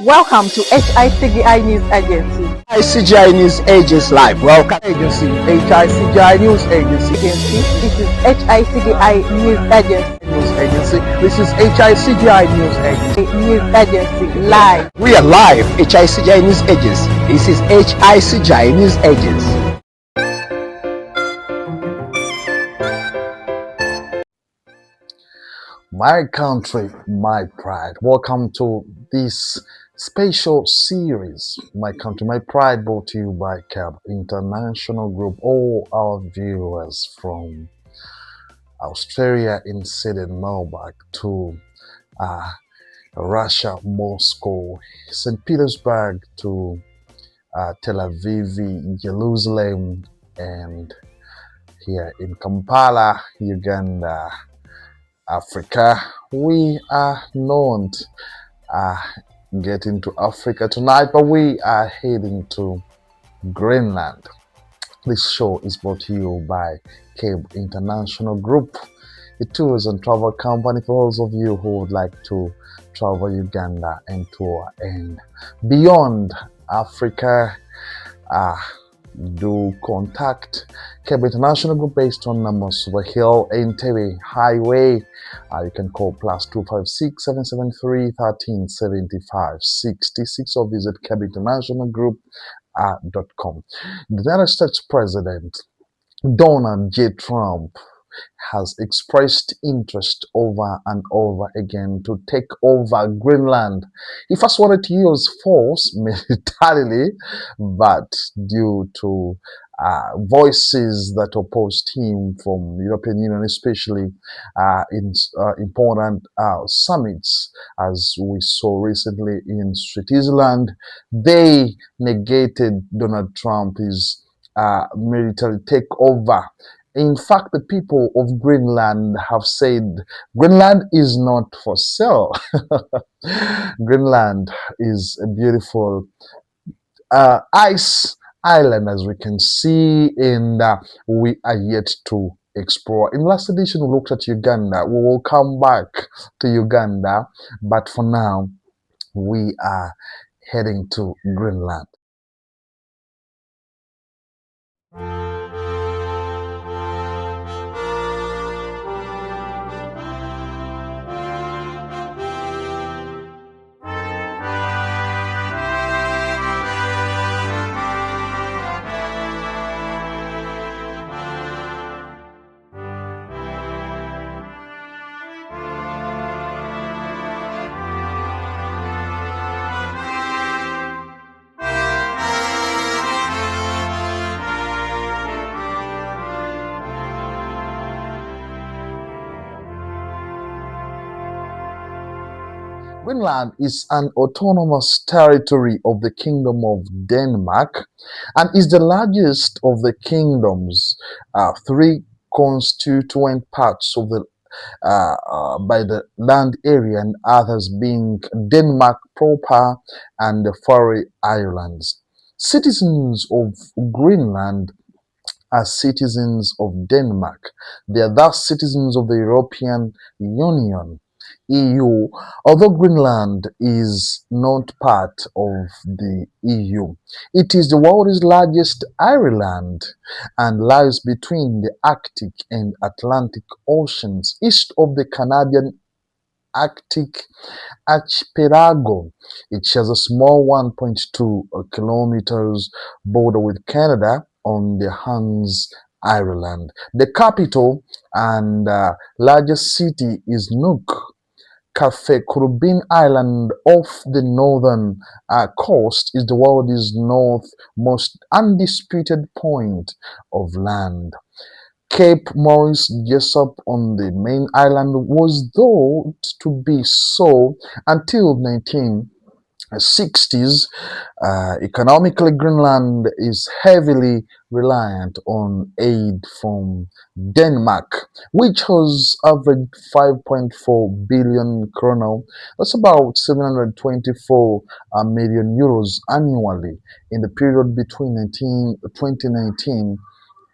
Welcome to HICGI News Agency. HICGI News Agency Live. Welcome agency, HICGI News Agency. This is HICGI News Agency. This is HICGI News Agency. News Agency live. We are live. HICGI News Agency. This is HICGI News Agency. My country, my pride. Welcome to this special series, My Country, My Pride, brought to you by KEB International Group. All our viewers from Australia in Sydney, Melbourne, to Russia, Moscow, St. Petersburg, to Tel Aviv, Jerusalem, and here in Kampala, Uganda, Africa. We are not getting to Africa tonight, but we are heading to Greenland. This show is brought to you by KEB International Group, a tours and travel company for those of you who would like to travel Uganda and tour and beyond Africa. Do contact KEB International Group based on number Super Hill Entebbe Highway. You can call +256 773 1375 66 or visit kebinternationalgroup.com. The United States President Donald J. Trump has expressed interest over and over again to take over Greenland. He first wanted to use force militarily, but due to voices that opposed him from the European Union, especially in important summits, as we saw recently in Switzerland, they negated Donald Trump's military takeover. In fact, the people of Greenland have said Greenland is not for sale. Greenland is a beautiful ice island, as we can see, and we are yet to explore. In last edition, we looked at Uganda. We will come back to Uganda, but for now, we are heading to Greenland. Greenland is an autonomous territory of the Kingdom of Denmark and is the largest of the kingdom's three constituent parts of the by the land area, and others being Denmark proper and the Faroe Islands. Citizens of Greenland are citizens of Denmark. They are thus citizens of the European Union. EU, although Greenland is not part of the EU. It is the world's largest island and lies between the Arctic and Atlantic Oceans, east of the Canadian Arctic archipelago. It shares a small 1.2 kilometers border with Canada on the Hans Island. The capital and largest city is Nuuk. Cafe Kurubin Island off the northern coast is the world's northmost undisputed point of land. Cape Maurice Jessup on the main island was thought to be so until 1960s. Economically, Greenland is heavily reliant on aid from Denmark, which has averaged 5.4 billion kroner. That's about 724 million euros annually in the period between 2019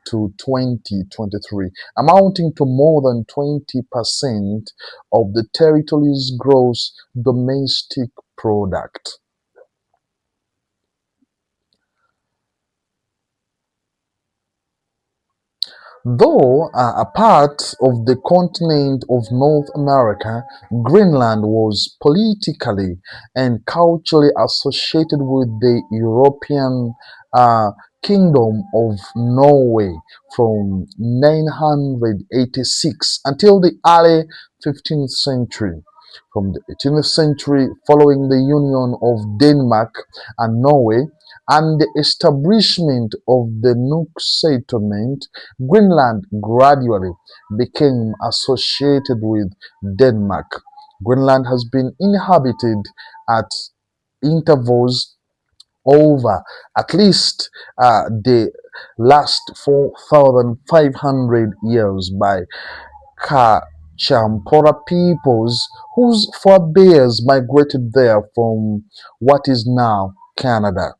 to 2023, amounting to more than 20% of the territory's gross domestic product. Though a part of the continent of North America, Greenland was politically and culturally associated with the European uh, Kingdom of Norway from 986 until the early 15th century. From the 18th century, following the union of Denmark and Norway and the establishment of the Nuuk settlement, Greenland gradually became associated with Denmark. Greenland has been inhabited at intervals over at least the last 4,500 years by Kachampora peoples whose forebears migrated there from what is now Canada.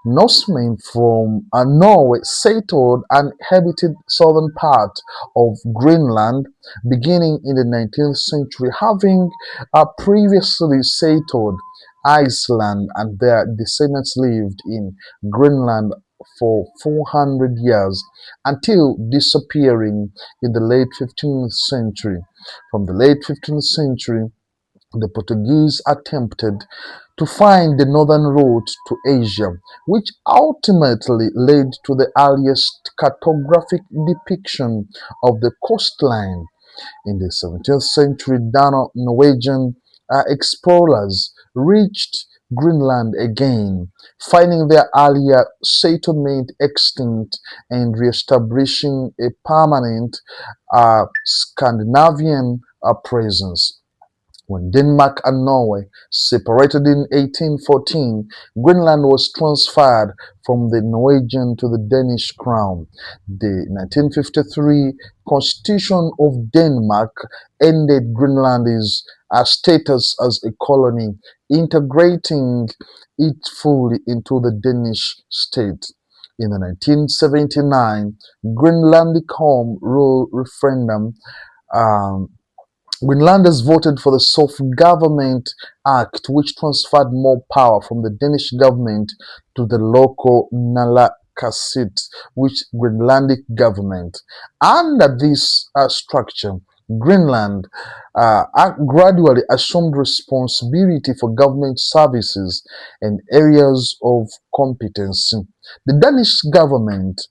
Norsemen from Norway settled and inhabited southern part of Greenland beginning in the 19th century, having previously settled Iceland, and their descendants lived in Greenland for 400 years until disappearing in the late 15th century. From the late 15th century, the Portuguese attempted to find the northern route to Asia, which ultimately led to the earliest cartographic depiction of the coastline. In the 17th century, Dano-Norwegian explorers reached Greenland again, finding their earlier settlement extinct and re-establishing a permanent Scandinavian presence. When Denmark and Norway separated in 1814, Greenland was transferred from the Norwegian to the Danish crown. The 1953 Constitution of Denmark ended Greenland's status as a colony, integrating it fully into the Danish state. In the 1979 Greenlandic Home Rule referendum, um, Greenlanders voted for the Self-Government Act, which transferred more power from the Danish government to the local Naalakkersuisut, which Greenlandic government. Under this structure, Greenland gradually assumed responsibility for government services and areas of competence. The Danish government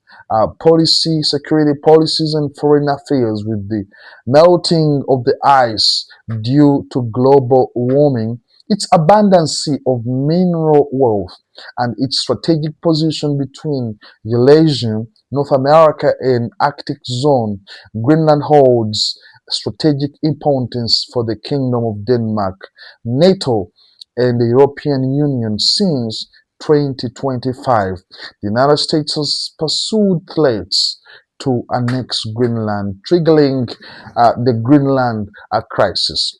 policy, security policies, and foreign affairs with the melting of the ice due to global warming, its abundance of mineral wealth, and its strategic position between Eurasia, North America, and Arctic zone, Greenland holds strategic importance for the Kingdom of Denmark, NATO, and the European Union since 2025. The United States has pursued threats to annex Greenland, triggering the Greenland crisis.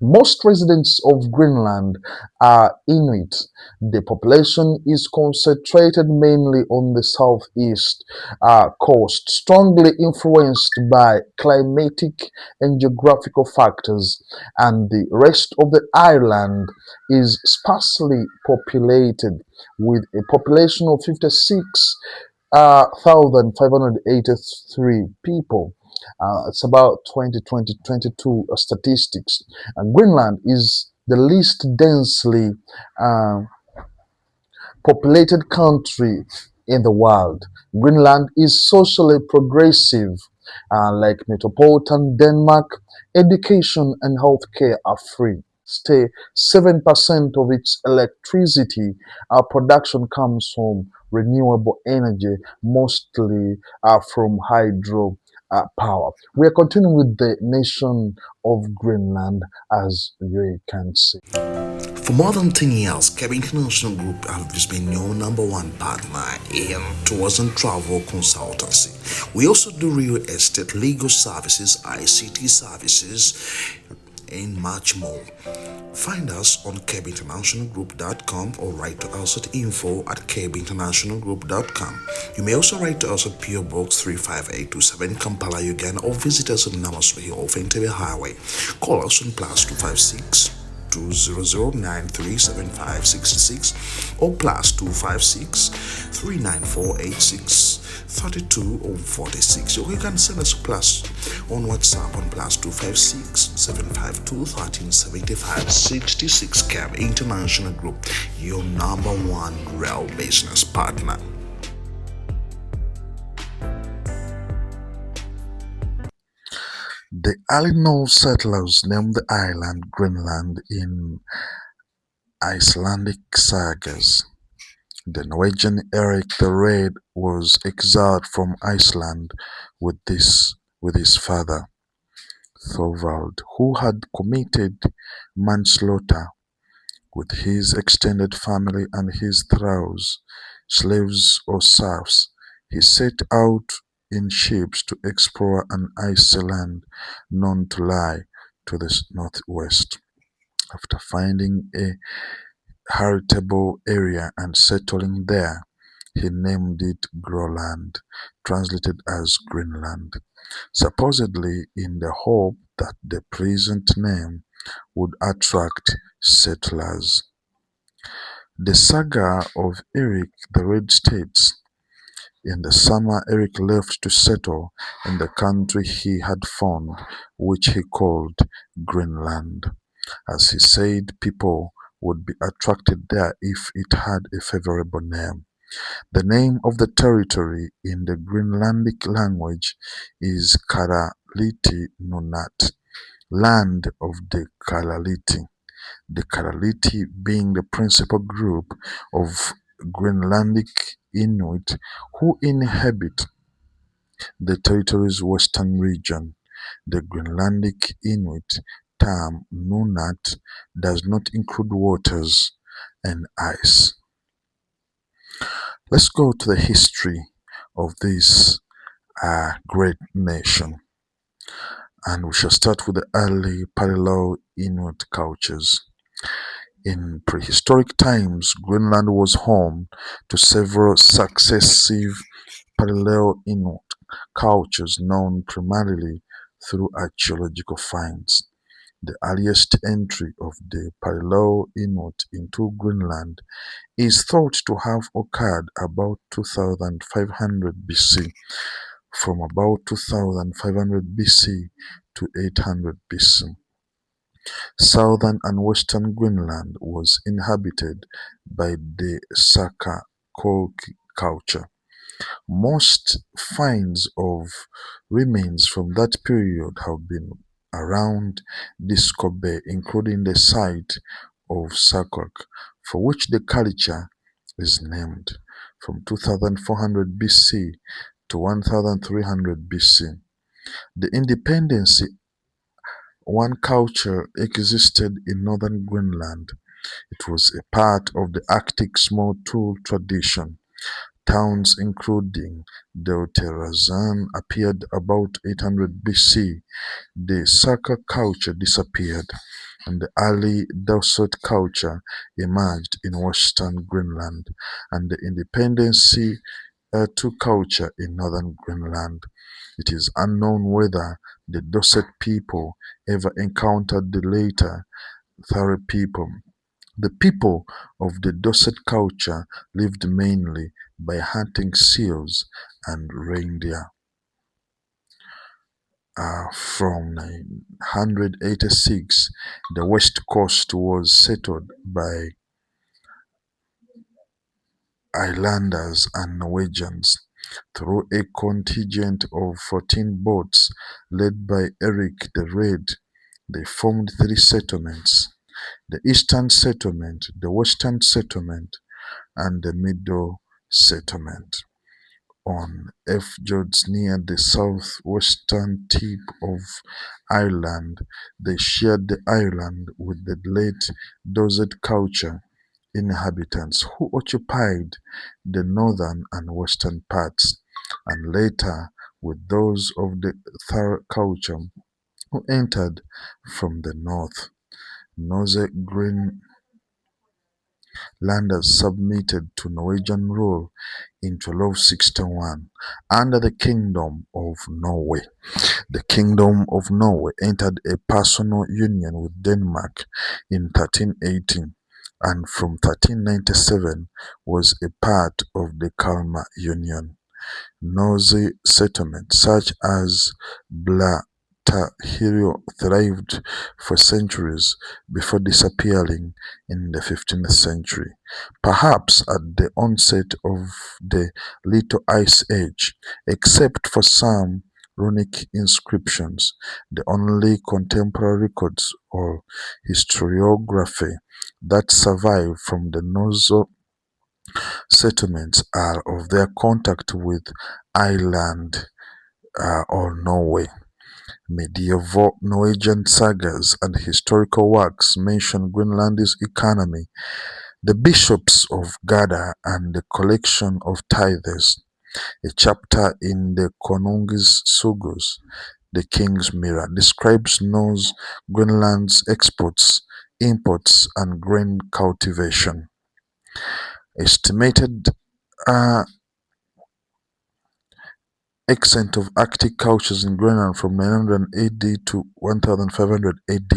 Most residents of Greenland are Inuit. The population is concentrated mainly on the southeast coast, strongly influenced by climatic and geographical factors, and the rest of the island is sparsely populated with a population of 56,583 people. It's about 2022 statistics. Greenland is the least densely uh, populated country in the world. Greenland is socially progressive. Like metropolitan Denmark, education and healthcare are free. Stay 7% of its electricity production comes from renewable energy, mostly from hydro power. We are continuing with the nation of Greenland, as you can see. For more than 10 years, KEB International Group has been your number one partner in tours and travel consultancy. We also do real estate, legal services, ICT services, and much more. Find us on kebinternationalgroup.com or write to us at info@kebinternationalgroup.com. You may also write to us at PO Box 35827 Kampala, Uganda, or visit us on Namaswa Hill off Entebbe Highway. Call us on +256 200-937566 or +256 394 32 or 46. Or you can send us a plus on WhatsApp on +256 752 1375 66. KEB International Group, your number one rail business partner. The early Norse settlers named the island Greenland in Icelandic sagas. The Norwegian Erik the Red was exiled from Iceland with his father, Thorvald, who had committed manslaughter. With his extended family and his thralls, slaves or serfs, he set out in ships to explore an icy land known to lie to the northwest. After finding a habitable area and settling there, he named it Groenland, translated as Greenland, supposedly in the hope that the present name would attract settlers. The saga of Erik the Red states, in the summer Erik left to settle in the country he had found, which he called Greenland, as he said people would be attracted there if it had a favorable name. The name of the territory in the Greenlandic language is Karaliti Nunat, land of the Karaliti. The Karaliti being the principal group of Greenlandic Inuit who inhabit the territory's western region. The Greenlandic Inuit term Nunat does not include waters and ice. Let's go to the history of this great nation, and we shall start with the early parallel Inuit cultures. In prehistoric times, Greenland was home to several successive parallel Inuit cultures known primarily through archaeological finds. The earliest entry of the parallel Inuit into Greenland is thought to have occurred about 2500 BC. From about 2500 BC to 800 BC. Southern and western Greenland was inhabited by the Saka-Kogi culture. Most finds of remains from that period have been around Disco Bay, including the site of Sakok, for which the culture is named, from 2400 BC to 1300 BC. The independence one culture existed in northern Greenland. It was a part of the Arctic small tool tradition. Towns including Deuterazan appeared about 800 BC. The Saka culture disappeared, and the early Dusot culture emerged in western Greenland, and the Independence to culture in northern Greenland. It is unknown whether the Dorset people ever encountered the later Thare people. The people of the Dorset culture lived mainly by hunting seals and reindeer. From 986, the west coast was settled by Islanders and Norwegians. Through a contingent of 14 boats led by Erik the Red, they formed three settlements: the Eastern Settlement, the Western Settlement, and the Middle Settlement. On fjords near the southwestern tip of Ireland, they shared the island with the late Dorset culture inhabitants who occupied the northern and western parts, and later with those of the Thar culture who entered from the north. Norse Greenlanders submitted to Norwegian rule in 1261 under the Kingdom of Norway. The Kingdom of Norway entered a personal union with Denmark in 1318, and from 1397 was a part of the Kalmar Union. Nazi settlements such as Blatahiro thrived for centuries before disappearing in the 15th century, perhaps at the onset of the Little Ice Age, except for some runic inscriptions. The only contemporary records or historiography that survive from the Nazi settlements are of their contact with Ireland or Norway. Medieval Norwegian sagas and historical works mention Greenland's economy, the bishops of Garda, and the collection of tithes. A chapter in the Konungs Sugus, The King's Mirror, describes Norse Greenland's exports, imports, and grain cultivation. Estimated extent of Arctic cultures in Greenland from 900 AD to 1500 AD.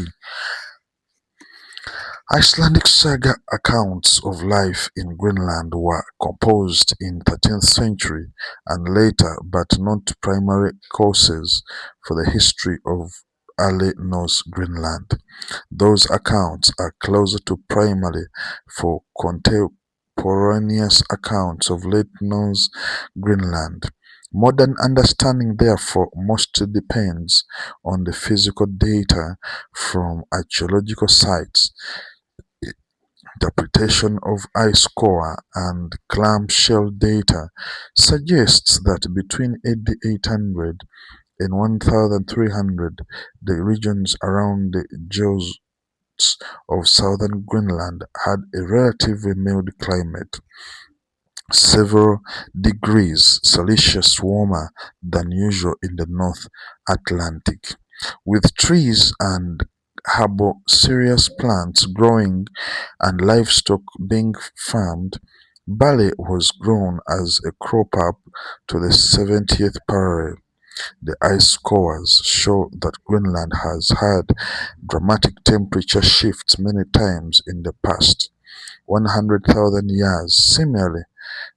Icelandic saga accounts of life in Greenland were composed in 13th century and later, but not primary causes for the history of early Norse Greenland. Those accounts are closer to primary for contemporaneous accounts of late Norse Greenland. Modern understanding, therefore, mostly depends on the physical data from archaeological sites. Interpretation of ice core and clamshell data suggests that between AD 800 and 1300, the regions around the jaws of southern Greenland had a relatively mild climate, several degrees Celsius warmer than usual in the North Atlantic, with trees and herbaceous plants growing and livestock being farmed. Barley was grown as a crop up to the 70th parallel. The ice cores show that Greenland has had dramatic temperature shifts many times in the past 100,000 years. Similarly,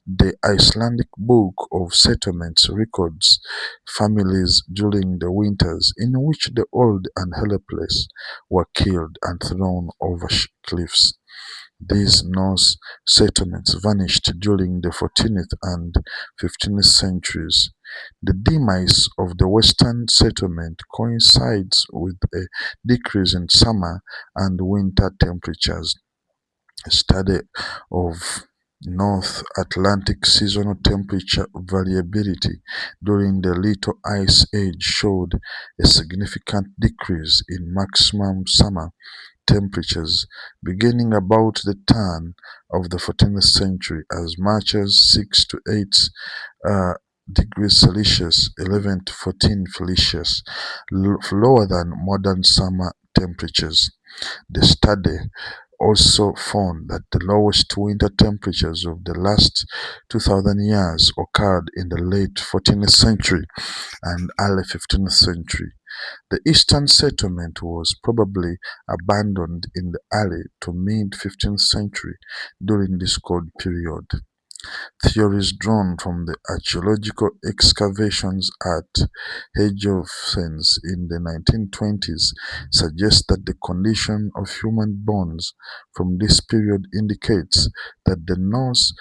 the Icelandic Book of Settlements records families during the winters in which the old and helpless were killed and thrown over cliffs. These Norse settlements vanished during the 14th and 15th centuries. The demise of the Western settlement coincides with a decrease in summer and winter temperatures. A study of North Atlantic seasonal temperature variability during the Little Ice Age showed a significant decrease in maximum summer temperatures beginning about the turn of the 14th century, as much as 6 to 8 degrees Celsius, 11 to 14 Celsius, lower than modern summer temperatures. The study also found that the lowest winter temperatures of the last 2,000 years occurred in the late 14th century and early 15th century. The eastern settlement was probably abandoned in the early to mid-15th century during this cold period. Theories drawn from the archaeological excavations at Hedjofens in the 1920s suggest that the condition of human bones from this period indicates that the Norse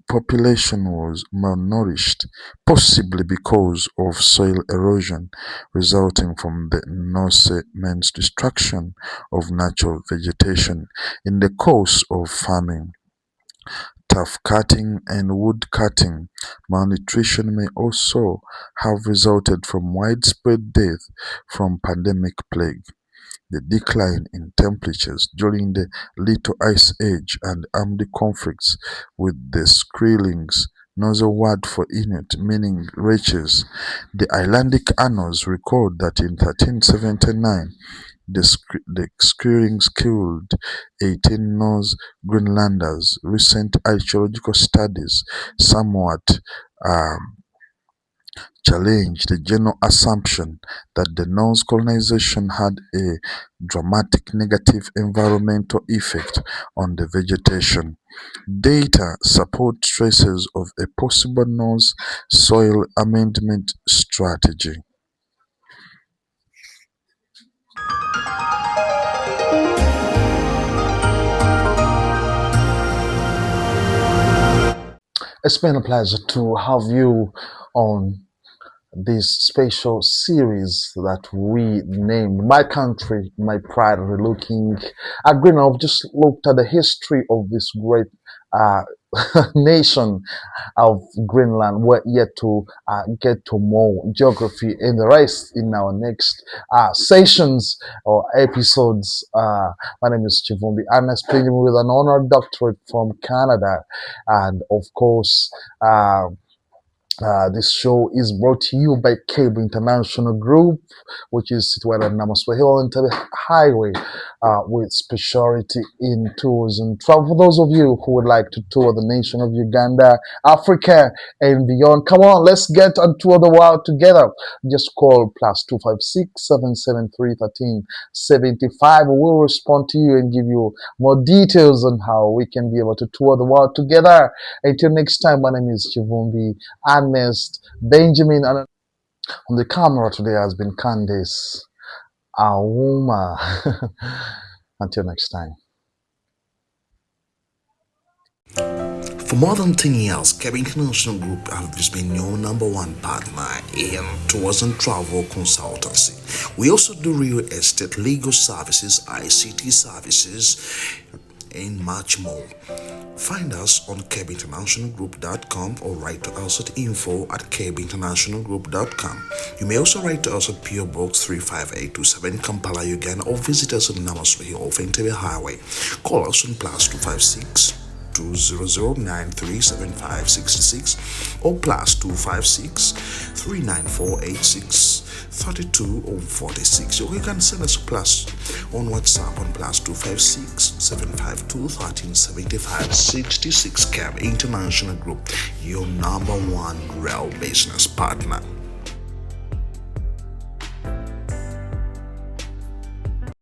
population was malnourished, possibly because of soil erosion resulting from the Norsemen's destruction of natural vegetation in the course of farming. Turf cutting and wood cutting. Malnutrition may also have resulted from widespread death from pandemic plague. The decline in temperatures during the Little Ice Age and armed conflicts with the Skrellings, another word for Inuit meaning wretches. The Icelandic annals record that in 1379 the Skrellings killed 18 Norse Greenlanders. Recent archaeological studies somewhat challenged the general assumption that the Norse colonization had a dramatic negative environmental effect on the vegetation. Data support traces of a possible Norse soil amendment strategy. It's been a pleasure to have you on this special series that we named My Country, My Pride, relooking at Greenland. I've just looked at the history of this great uh, nation of Greenland. We're yet to get to more geography in the rest in our next sessions or episodes. My name is Kivumbi Earnest Benjamin with an honored doctorate from Canada, and of course, this show is brought to you by KEB International Group, which is situated at Namaswa Hill and Entebbe Highway, with specialty in tours and travel. For those of you who would like to tour the nation of Uganda, Africa, and beyond, come on, let's get on tour the world together. Just call +256-773-1375. We'll respond to you and give you more details on how we can be able to tour the world together. Until next time, my name is Kivumbi Earnest Benjamin, and on the camera today has been Candice Auma. Until next time. For more than 10 years, KEB International Group has been your #1 partner in tours and travel consultancy. We also do real estate, legal services, ICT services, and much more. Find us on kebinternationalgroup.com or write to us at info@kebinternationalgroup.com. You may also write to us at PO Box 35827 Kampala, Uganda, or visit us on Namaswa off Entebbe Highway. Call us on +256 200-937566 or +256 3948632 or 46. Or you can send us a plus on WhatsApp on +256 752 1375 66. KEB International Group, your #1 rail business partner.